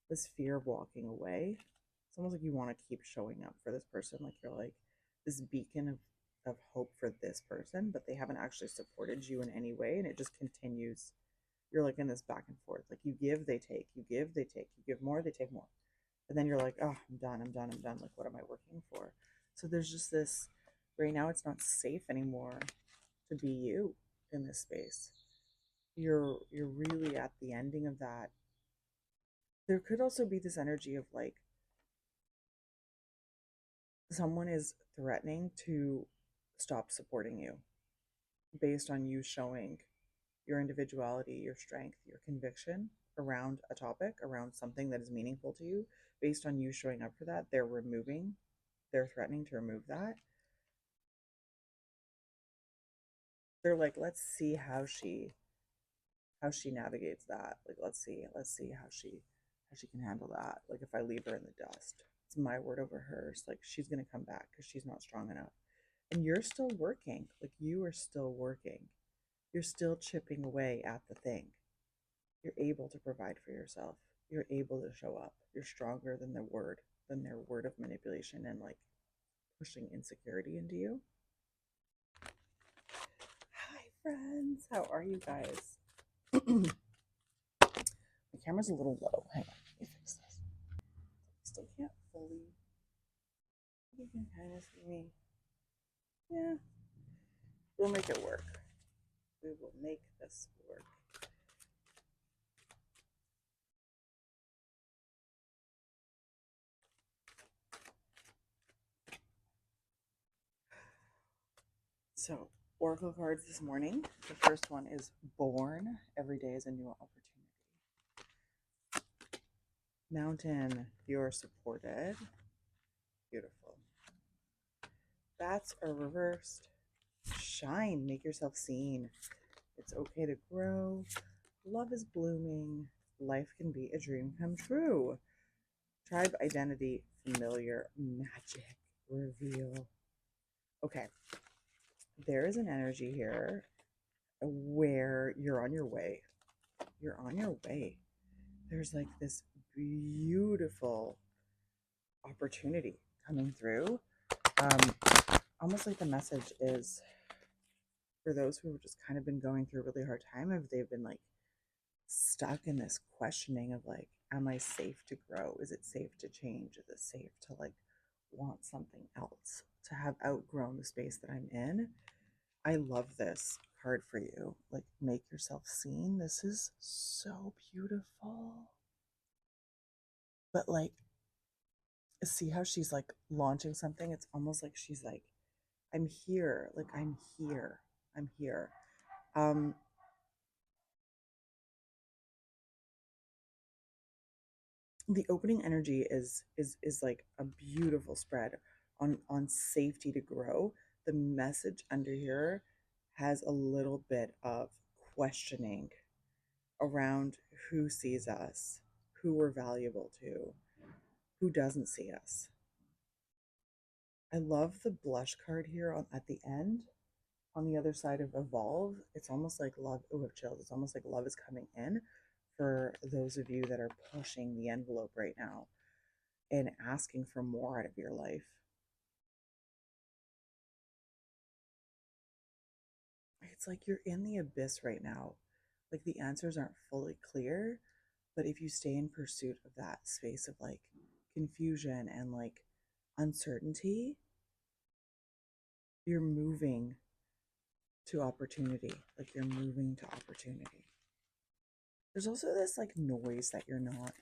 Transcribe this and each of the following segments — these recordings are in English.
this fear of walking away. It's almost like you want to keep showing up for this person, like you're like this beacon of hope for this person, but they haven't actually supported you in any way, and it just continues. You're like in this back and forth, like you give, they take, you give, they take, you give more, they take more, and then you're like, oh, I'm done, I'm done, I'm done. Like, what am I working for? So there's just this. Right now, it's not safe anymore to be you in this space. You're really at the ending of that. There could also be this energy of like someone is threatening to stop supporting you based on you showing your individuality, your strength, your conviction around a topic, around something that is meaningful to you. Based on you showing up for that, they're threatening to remove that. They're like, let's see how she navigates that. Like, let's see how she can handle that. Like, if I leave her in the dust, it's my word over hers. Like, she's gonna come back because she's not strong enough. And you're still working. Like, you are still working. You're still chipping away at the thing. You're able to provide for yourself. You're able to show up. You're stronger than their word of manipulation and like pushing insecurity into you. Hi, friends. How are you guys? My camera's a little low. Hang on. Let me fix this. Still can't fully. You can kind of see me. Yeah. We'll make it work. We will make this work. So, Oracle cards this morning. The first one is Born. Every day is a new opportunity. Mountain, you're supported. Beautiful. Bats are reversed. Shine, make yourself seen. It's okay to grow. Love is blooming. Life can be a dream come true. Tribe identity, familiar, magic, reveal. Okay, there is an energy here where you're on your way. You're on your way. There's like this beautiful opportunity coming through. Almost like the message is for those who have just kind of been going through a really hard time, if they've been like stuck in this questioning of like, am I safe to grow? Is it safe to change? Is it safe to like want something else? To have outgrown the space that I'm in? I love this card for you. Like, make yourself seen. This is so beautiful. But like, see how she's like launching something? It's almost like she's like, I'm here. Like, I'm here. I'm here. Um, the opening energy is like a beautiful spread on safety to grow. The message under here has a little bit of questioning around who sees us, who we're valuable to, who doesn't see us. I love the blush card here at the end. On the other side of evolve, it's almost like love. Oh, I have chills. It's almost like love is coming in for those of you that are pushing the envelope right now and asking for more out of your life. It's like you're in the abyss right now. Like the answers aren't fully clear, but if you stay in pursuit of that space of like confusion and like uncertainty, you're moving to opportunity. Like you're moving to opportunity. There's also this like noise that you're not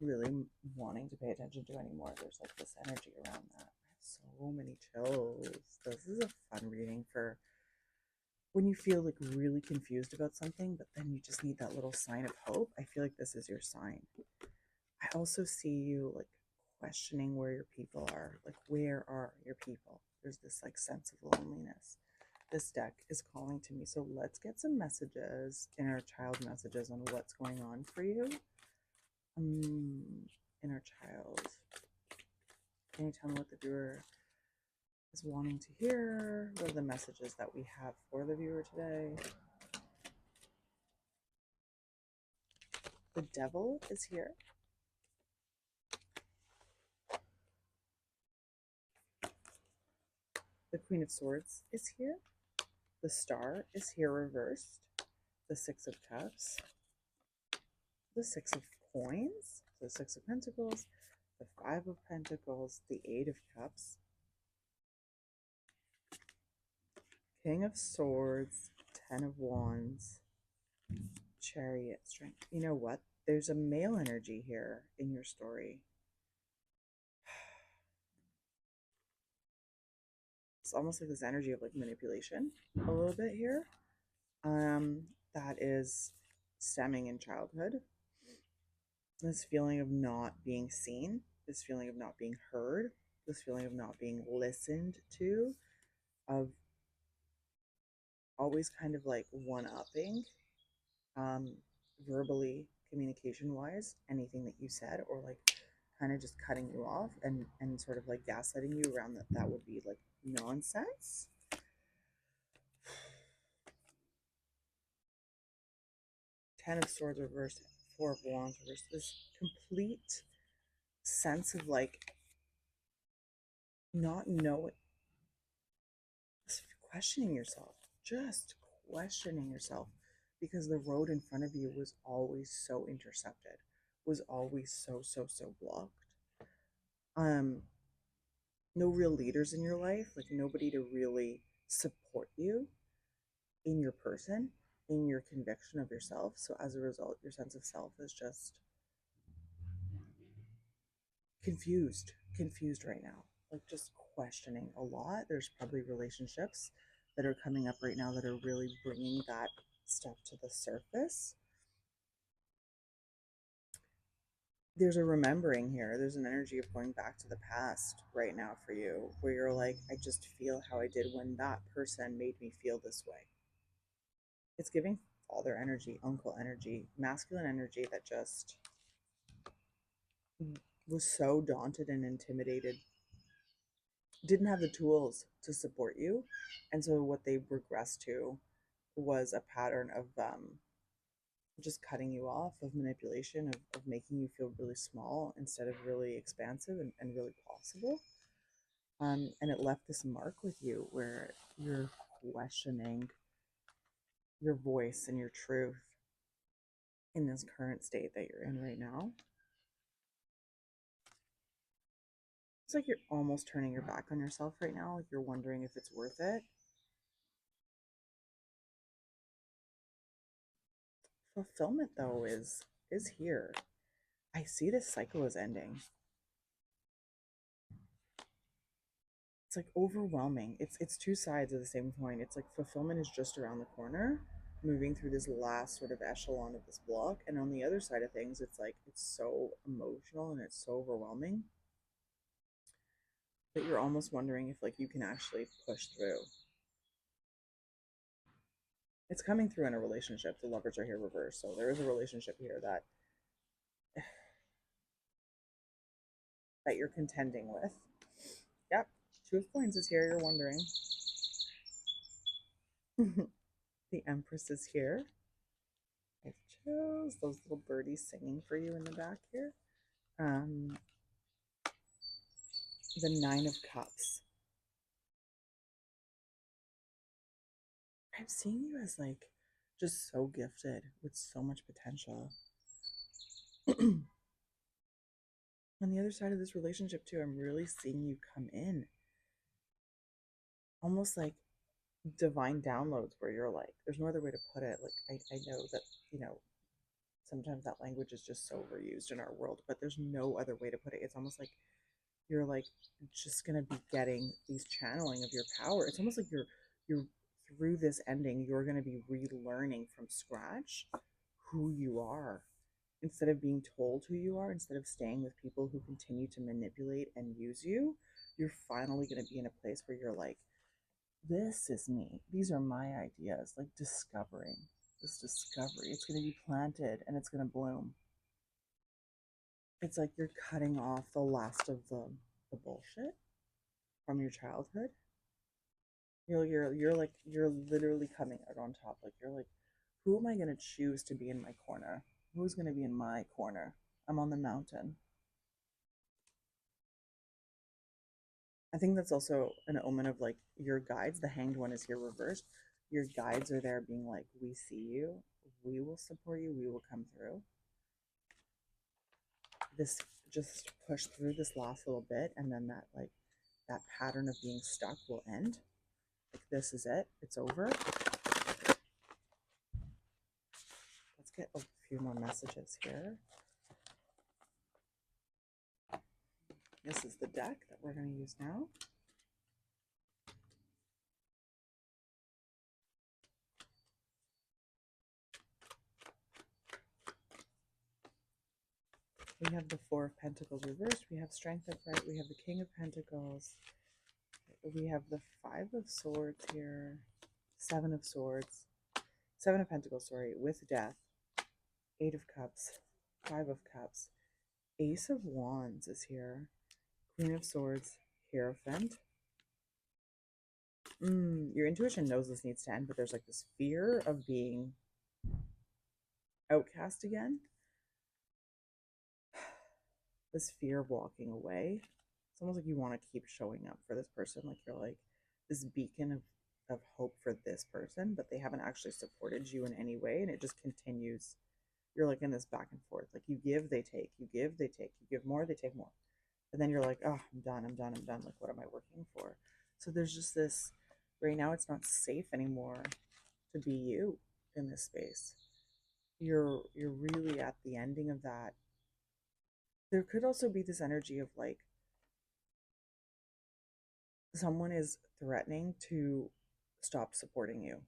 really wanting to pay attention to anymore. There's like this energy around that. I have so many chills. This is a fun reading for when you feel like really confused about something, but then you just need that little sign of hope. I feel like this is your sign. I also see you like questioning where your people are. Like, where are your people? There's this like sense of loneliness. This deck is calling to me. So let's get some messages, inner child messages on what's going on for you. Inner child. Can you tell me what the viewer is wanting to hear? What are the messages that we have for the viewer today? The devil is here. The Queen of Swords is here. The Star is here reversed. The Six of Cups. The Six of Coins. The Six of Pentacles. The Five of Pentacles. The Eight of Cups. King of Swords. Ten of Wands. Chariot, Strength. You know what? There's a male energy here in your story. It's almost like this energy of like manipulation a little bit here. That is stemming in childhood. This feeling of not being seen, this feeling of not being heard, this feeling of not being listened to, of always kind of like one-upping, verbally, communication-wise, anything that you said, or like kind of just cutting you off and sort of like gaslighting you around that would be like nonsense. Ten of Swords reversed, Four of Wands reversed. This complete sense of like not knowing, questioning yourself, just questioning yourself, because the road in front of you was always so intercepted, was always so blocked. No real leaders in your life, like nobody to really support you in your person, in your conviction of yourself. So as a result, your sense of self is just confused right now, like just questioning a lot. There's probably relationships that are coming up right now that are really bringing that stuff to the surface. There's a remembering here. There's an energy of going back to the past right now for you, where you're like, I just feel how I did when that person made me feel this way. It's giving father energy, uncle energy, masculine energy that just was so daunted and intimidated, didn't have the tools to support you. And so what they regressed to was a pattern of just cutting you off, of manipulation, of making you feel really small instead of really expansive and really possible. And it left this mark with you where you're questioning your voice and your truth in this current state that you're in right now. It's like you're almost turning your back on yourself right now. Like you're wondering if it's worth it. Fulfillment though is here. I see this cycle is ending. It's like overwhelming. It's two sides of the same coin. It's like fulfillment is just around the corner, moving through this last sort of echelon of this block. And on the other side of things, it's like it's so emotional and it's so overwhelming that you're almost wondering if like you can actually push through. It's coming through in a relationship. The Lovers are here reversed. So there is a relationship here that you're contending with. Yep. Two of Coins is here, you're wondering. The Empress is here. I chose those little birdies singing for you in the back here. The Nine of Cups. I'm seeing you as like just so gifted with so much potential. On the other side of this relationship too, I'm really seeing you come in almost like divine downloads, where you're like, there's no other way to put it. Like I know that, you know, sometimes that language is just so overused in our world, but there's no other way to put it. It's almost like you're like just gonna be getting these channeling of your power. It's almost like you're through this ending, you're gonna be relearning from scratch who you are. Instead of being told who you are, instead of staying with people who continue to manipulate and use you, you're finally gonna be in a place where you're like, this is me. These are my ideas. Like discovering this discovery. It's gonna be planted and it's gonna bloom. It's like you're cutting off the last of the bullshit from your childhood. You're literally coming out on top. Like you're like, who am I gonna choose to be in my corner? Who's gonna be in my corner? I'm on the mountain. I think that's also an omen of like your guides. The hanged one is here reversed. Your guides are there being like, we see you, we will support you, we will come through. This just push through this last little bit, and then that like that pattern of being stuck will end. Like this is it, it's over. Let's get a few more messages here. This is the deck that we're going to use now. We have the Four of Pentacles reversed. We have Strength upright. We have the King of Pentacles. We have the Five of Swords here. Seven of Swords. Seven of Pentacles, sorry, with Death. Eight of Cups. Five of Cups. Ace of Wands is here. Queen of Swords. Hierophant. Your intuition knows this needs to end, but there's like this fear of being outcast again. This fear of walking away. It's almost like you want to keep showing up for this person. Like you're like this beacon of hope for this person, but they haven't actually supported you in any way. And it just continues. You're like in this back and forth. Like you give, they take. You give, they take. You give more, they take more. And then you're like, oh, I'm done. Like, what am I working for? So there's just this, right now it's not safe anymore to be you in this space. You're really at the ending of that. There could also be this energy of like someone is threatening to stop supporting you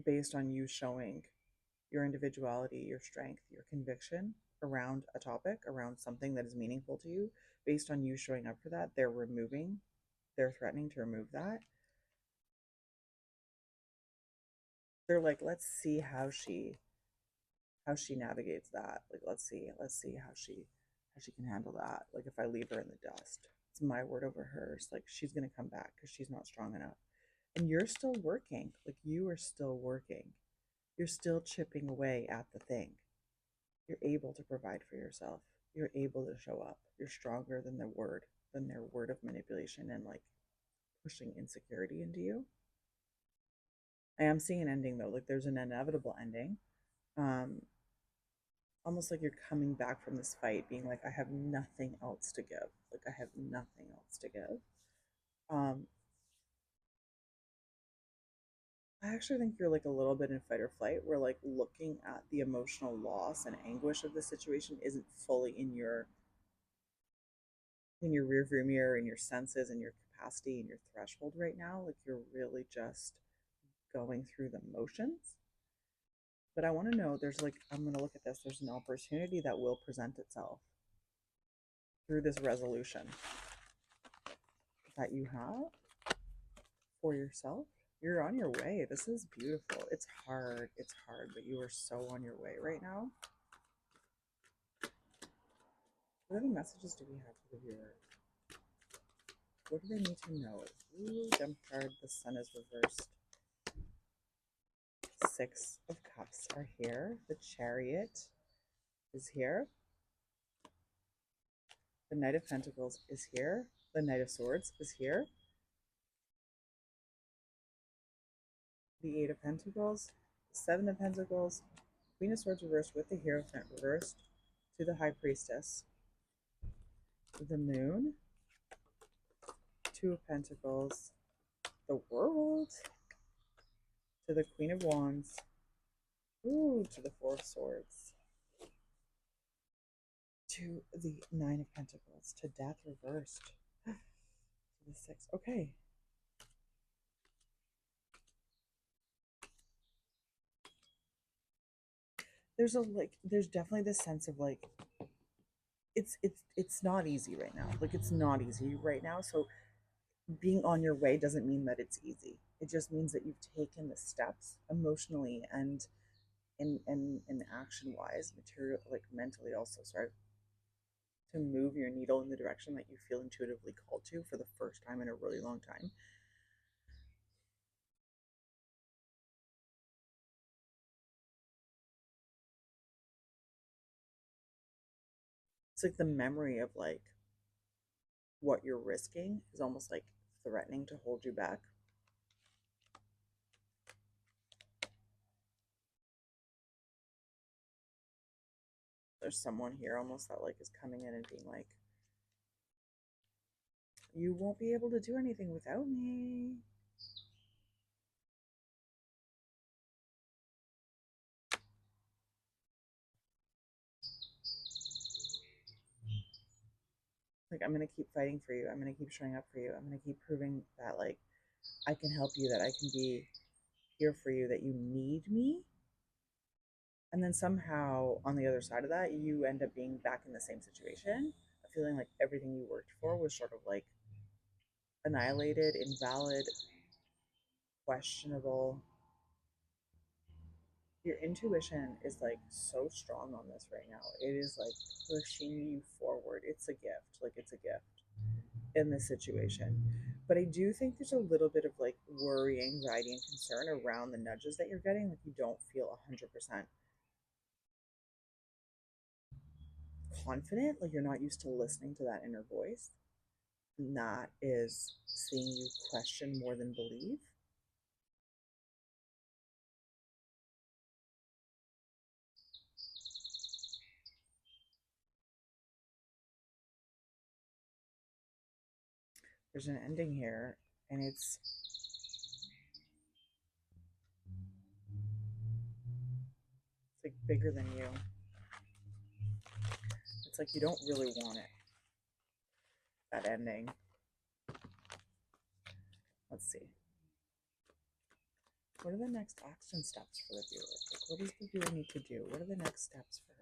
based on you showing your individuality, your strength, your conviction around a topic, around something that is meaningful to you. Based on you showing up for that, they're threatening to remove that. They're like, let's see how she navigates that. Like let's see how she can handle that. Like if I leave her in the dust, it's my word over hers. Like she's gonna come back because she's not strong enough. And you're still working. Like you are still working. You're still chipping away at the thing. You're able to provide for yourself. You're able to show up. You're stronger than their word of manipulation and like pushing insecurity into you. I am seeing an ending though. Like there's an inevitable ending. Almost like you're coming back from this fight being like, I have nothing else to give. Like I have nothing else to give. I actually think you're like a little bit in fight or flight, where like looking at the emotional loss and anguish of the situation isn't fully in your rear view mirror, in your senses, in your capacity, in your threshold right now. Like you're really just going through the motions. But I want to know, there's like, I'm going to look at this, there's an opportunity that will present itself through this resolution that you have for yourself. You're on your way. This is beautiful. It's hard, but you are so on your way right now. What other messages do we have for the viewer? What do they need to know? Ooh, jump card. The sun is reversed. Six of Cups are here. The Chariot is here. The Knight of Pentacles is here. The Knight of Swords is here. The Eight of Pentacles, the Seven of Pentacles, Queen of Swords reversed with the Hierophant reversed to the High Priestess. The Moon, Two of Pentacles, the World, to the Queen of Wands, ooh, to the Four of Swords, to the Nine of Pentacles, to Death reversed, to the Six. Okay. There's definitely this sense of like it's not easy right now. Like it's not easy right now. So being on your way doesn't mean that it's easy. It just means that you've taken the steps emotionally and in action wise, material, like mentally also, sorry, to move your needle in the direction that you feel intuitively called to for the first time in a really long time. It's like the memory of like what you're risking is almost like threatening to hold you back. There's someone here almost that like is coming in and being like, you won't be able to do anything without me. Like, I'm going to keep fighting for you. I'm going to keep showing up for you. I'm going to keep proving that, like, I can help you, that I can be here for you, that you need me. And then somehow on the other side of that, you end up being back in the same situation, feeling like everything you worked for was sort of like annihilated, invalid, questionable. Your intuition is like so strong on this right now. It is like pushing you forward. It's a gift. Like, it's a gift in this situation. But I do think there's a little bit of like worry, anxiety, and concern around the nudges that you're getting. Like, you don't feel 100% confident. Like, you're not used to listening to that inner voice. And that is seeing you question more than believe. There's an ending here, and it's like bigger than you. It's like you don't really want it, that ending. Let's see. What are the next action steps for the viewer? Like, what does the viewer need to do? What are the next steps for her?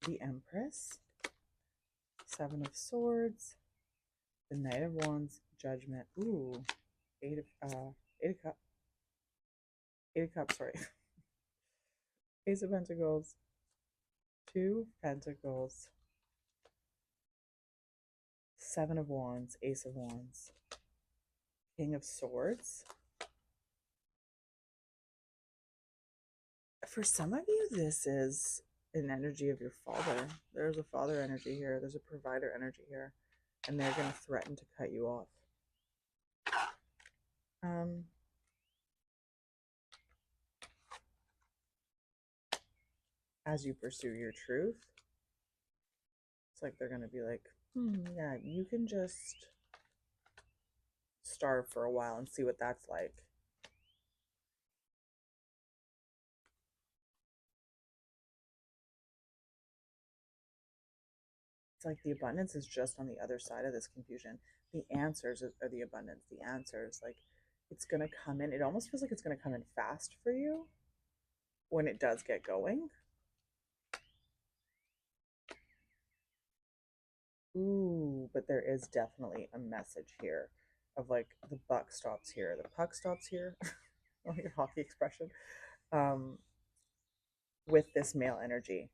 The Empress, Seven of Swords, the Knight of Wands, Judgment. Ooh, Eight of Cups. Eight of Cups. Sorry, Ace of Pentacles, Two of Pentacles, Seven of Wands, Ace of Wands, King of Swords. For some of you, this is an energy of your father. There's a father energy here. There's a provider energy here. And they're going to threaten to cut you off. As you pursue your truth, it's like they're going to be like, yeah, you can just starve for a while and see what that's like. It's like the abundance is just on the other side of this confusion. The answers are the abundance. The answers, like, it's going to come in. It almost feels like it's going to come in fast for you when it does get going. Ooh, but there is definitely a message here of like the buck stops here, the puck stops here, like a hockey expression. With this male energy,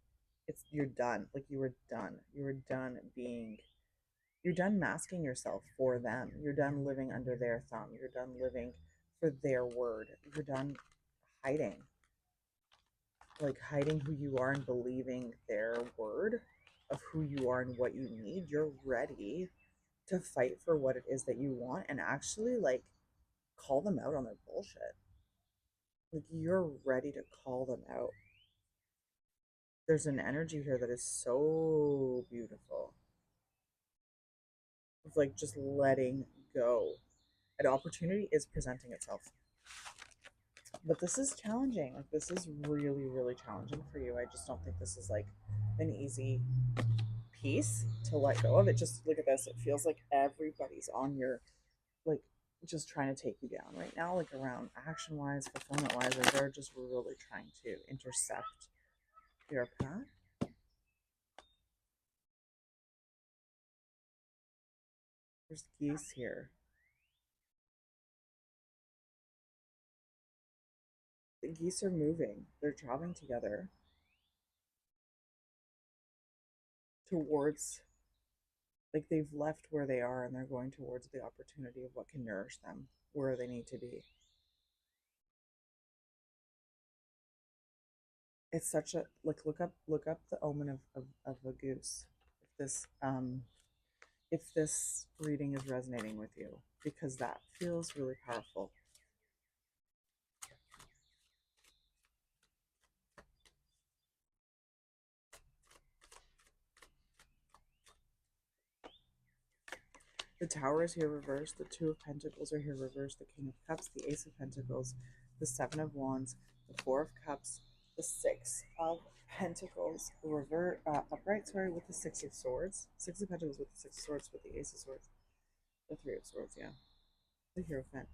you're done. Like, you were done. You were done being. You're done masking yourself for them. You're done living under their thumb. You're done living for their word. You're done hiding, like hiding who you are and believing their word of who you are and what you need. You're ready to fight for what it is that you want and actually like call them out on their bullshit. Like, you're ready to call them out. There's an energy here that is so beautiful. Of like just letting go. An opportunity is presenting itself. But this is challenging. Like, this is really, really challenging for you. I just don't think this is like an easy piece to let go of. It just, look at this. It feels like everybody's on your, like, just trying to take you down right now, like around action wise, fulfillment wise, like they're just really trying to intercept your path. There's geese here. The geese are moving. They're traveling together towards, like they've left where they are and they're going towards the opportunity of what can nourish them where they need to be. It's such a like look up the omen of a goose. If this reading is resonating with you, because that feels really powerful. The Tower is here reversed. The Two of Pentacles are here reversed. The King of Cups, the Ace of Pentacles, the Seven of Wands, the Four of Cups, the Six of Pentacles, upright, sorry, with the Six of Swords. Six of Pentacles with the Six of Swords, with the Ace of Swords, the Three of Swords, yeah. The Hierophant,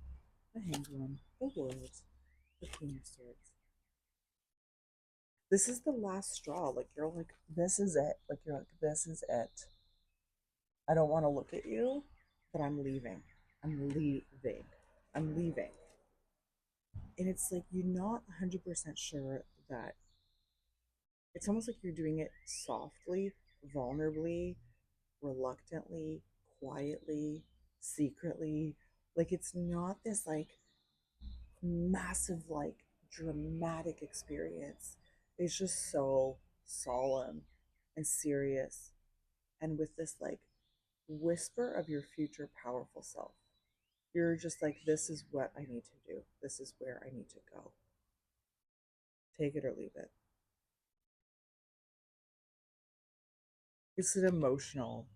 the Hanged One, the World, the Queen of Swords. This is the last straw. Like, you're like, this is it. Like, you're like, this is it. I don't want to look at you, but I'm leaving. I'm leaving. I'm leaving. And it's like you're not 100% sure that it's almost like you're doing it softly, vulnerably, reluctantly, quietly, secretly. Like it's not this like massive, like dramatic experience. It's just so solemn and serious. And with this like whisper of your future powerful self. You're just like, this is what I need to do. This is where I need to go. Take it or leave it. It's an emotional,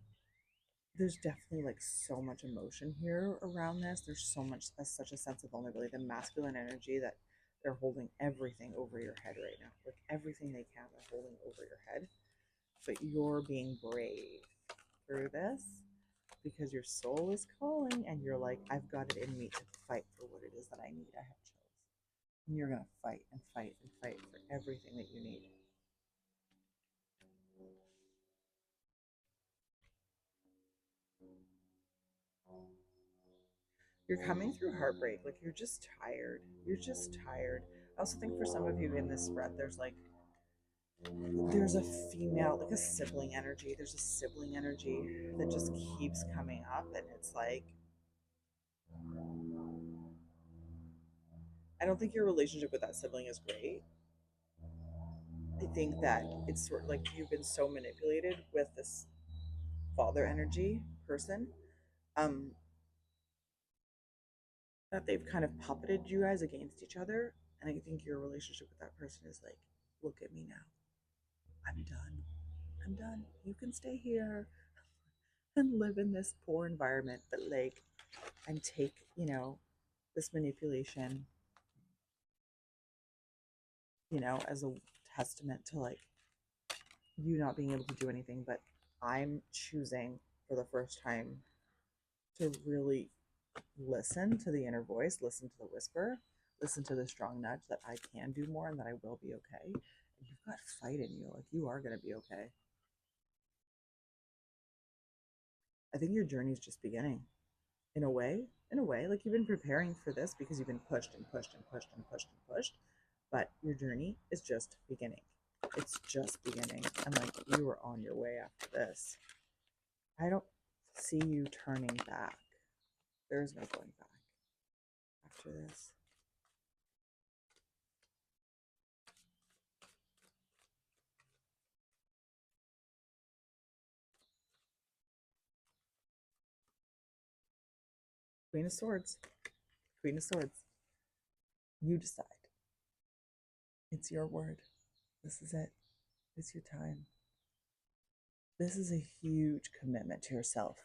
there's definitely like so much emotion here around this. There's so much, such a sense of vulnerability, the masculine energy that they're holding everything over your head right now. Like everything they can, they're holding over your head. But you're being brave through this because your soul is calling and you're like, I've got it in me to fight for what it is that I need. I have chills. And you're going to fight and fight and fight for everything that you need. You're coming through heartbreak. Like you're just tired. You're just tired. I also think for some of you in this spread, there's a female, like a sibling energy. There's a sibling energy that just keeps coming up. And it's like, I don't think your relationship with that sibling is great. I think that it's sort of like you've been so manipulated with this father energy person. Um, that they've kind of puppeted you guys against each other. And I think your relationship with that person is like, look at me now. I'm done. I'm done. You can stay here and live in this poor environment, but like, and take, this manipulation, as a testament to like you not being able to do anything. But I'm choosing for the first time to really listen to the inner voice, listen to the whisper, listen to the strong nudge that I can do more and that I will be okay. And you've got fight in you. Like you are going to be okay. I think your journey is just beginning. In a way, like you've been preparing for this because you've been pushed and pushed and pushed and pushed and pushed. But your journey is just beginning. It's just beginning. And like you are on your way after this. I don't see you turning back. There is no going back after this. Queen of Swords. Queen of Swords. You decide. It's your word. This is it. It's your time. This is a huge commitment to yourself,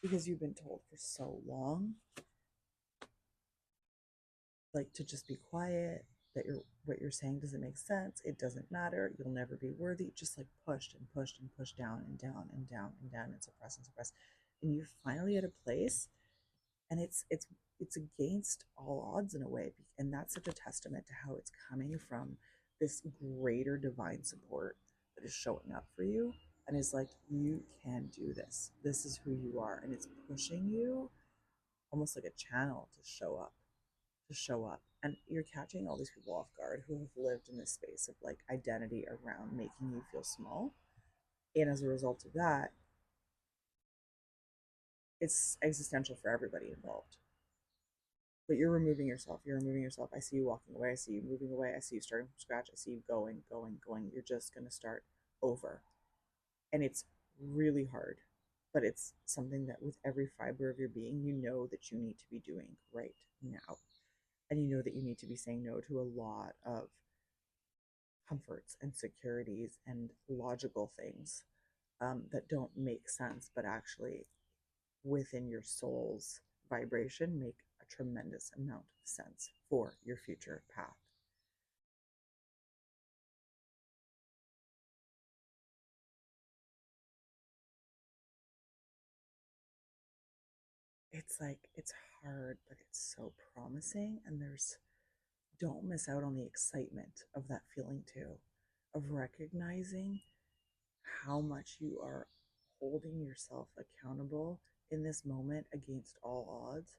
because you've been told for so long, like to just be quiet, that what you're saying doesn't make sense, it doesn't matter, you'll never be worthy, just like pushed and pushed and pushed down and down and down and down and suppress and suppress. And you're finally at a place, and it's against all odds in a way, and that's such a testament to how it's coming from this greater divine support that is showing up for you. and is like, you can do this. This is who you are. And it's pushing you almost like a channel to show up. And you're catching all these people off guard who have lived in this space of like identity around making you feel small. And as a result of that, it's existential for everybody involved. But you're removing yourself. You're removing yourself. I see you walking away. I see you moving away. I see you starting from scratch. I see you going, going, going. You're just going to start over. And it's really hard. But it's something that with every fiber of your being, you know that you need to be doing right now. And you know that you need to be saying no to a lot of comforts and securities and logical things that don't make sense, but actually within your soul's vibration make a tremendous amount of sense for your future path. It's like, it's hard, but it's so promising. And there's, don't miss out on the excitement of that feeling too, of recognizing how much you are holding yourself accountable in this moment against all odds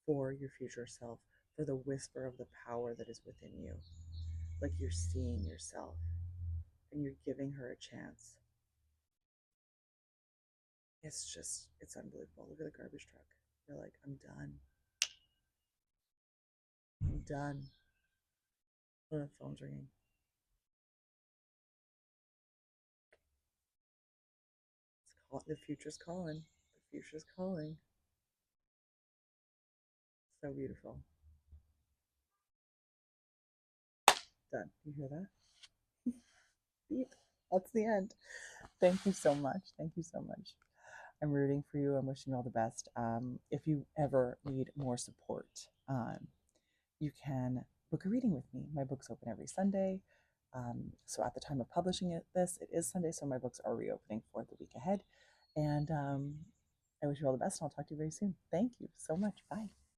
for your future self, for the whisper of the power that is within you. Like you're seeing yourself and you're giving her a chance. It's just, it's unbelievable. Look at the garbage truck. You're like, I'm done. I'm done. Oh, the phone's ringing. The future's calling. The future's calling. So beautiful. Done. You hear that? Beep. That's the end. Thank you so much. Thank you so much. I'm rooting for you. I'm wishing you all the best. If you ever need more support, you can book a reading with me. My books open every Sunday. So at the time of publishing this, it is Sunday, so my books are reopening for the week ahead. And I wish you all the best, and I'll talk to you very soon. Thank you so much. Bye.